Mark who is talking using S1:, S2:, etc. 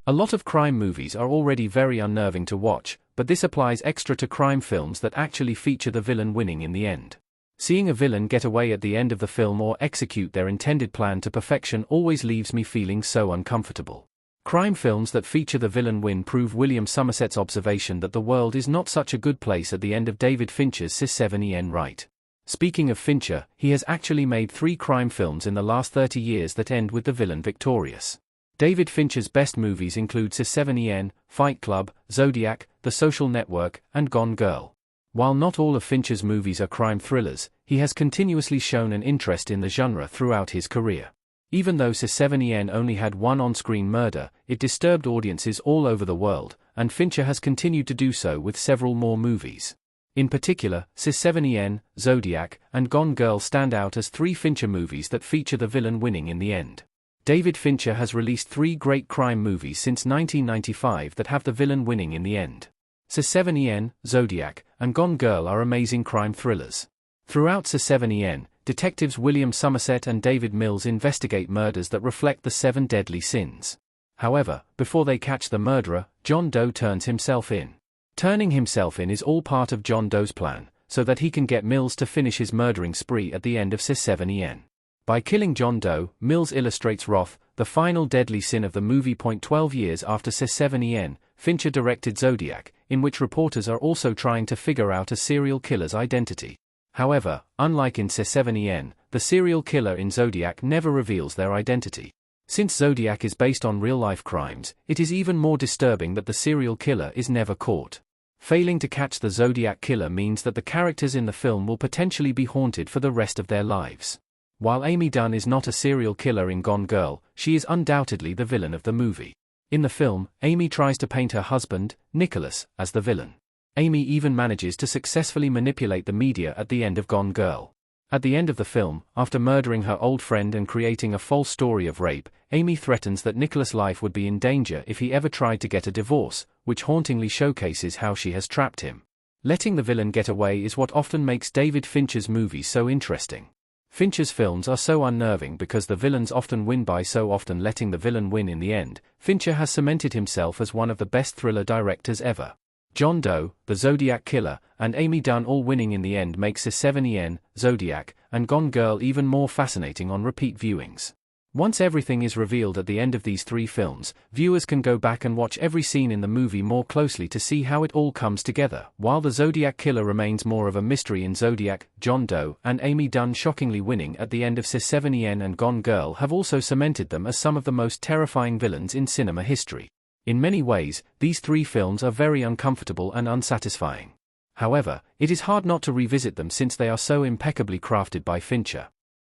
S1: A lot of crime movies are already very unnerving to watch, but this applies extra to crime films that actually feature the villain winning in the end. Seeing a villain get away at the end of the film or execute their intended plan to perfection always leaves me feeling so uncomfortable. Crime films that feature the villain win prove William Somerset's observation that the world is not such a good place at the end of David Fincher's *7 right. Speaking of Fincher, he has actually made 3 crime films in the last 30 years that end with the villain victorious. David Fincher's best movies include *7 Fight Club, Zodiac, The Social Network, and Gone Girl. While not all of Fincher's movies are crime thrillers, he has continuously shown an interest in the genre throughout his career. Even though *7 only had one on-screen murder, it disturbed audiences all over the world, and Fincher has continued to do so with several more movies. In particular, *7 Zodiac, and Gone Girl stand out as 3 Fincher movies that feature the villain winning in the end. David Fincher has released 3 great crime movies since 1995 that have the villain winning in the end. *7 Zodiac, and Gone Girl are amazing crime thrillers. Throughout *7 detectives William Somerset and David Mills investigate murders that reflect the 7 deadly sins. However, before they catch the murderer, John Doe turns himself in. Turning himself in is all part of John Doe's plan, so that he can get Mills to finish his murdering spree at the end of *7. By killing John Doe, Mills illustrates wrath, the final deadly sin of the movie. 12 years after *7, Fincher directed Zodiac, in which reporters are also trying to figure out a serial killer's identity. However, unlike in *7, the serial killer in Zodiac never reveals their identity. Since Zodiac is based on real-life crimes, it is even more disturbing that the serial killer is never caught. Failing to catch the Zodiac killer means that the characters in the film will potentially be haunted for the rest of their lives. While Amy Dunn is not a serial killer in Gone Girl, she is undoubtedly the villain of the movie. In the film, Amy tries to paint her husband, Nicholas, as the villain. Amy even manages to successfully manipulate the media at the end of Gone Girl. At the end of the film, after murdering her old friend and creating a false story of rape, Amy threatens that Nicholas' life would be in danger if he ever tried to get a divorce, which hauntingly showcases how she has trapped him. Letting the villain get away is what often makes David Fincher's movies so interesting. Fincher's films are so unnerving because the villains often win. By so often letting the villain win in the end, Fincher has cemented himself as one of the best thriller directors ever. John Doe, the Zodiac Killer, and Amy Dunn all winning in the end makes *7 Zodiac, and Gone Girl even more fascinating on repeat viewings. Once everything is revealed at the end of these 3 films, viewers can go back and watch every scene in the movie more closely to see how it all comes together. While the Zodiac Killer remains more of a mystery in Zodiac, John Doe and Amy Dunn shockingly winning at the end of *7 and Gone Girl have also cemented them as some of the most terrifying villains in cinema history. In many ways, these 3 films are very uncomfortable and unsatisfying. However, it is hard not to revisit them since they are so impeccably crafted by Fincher.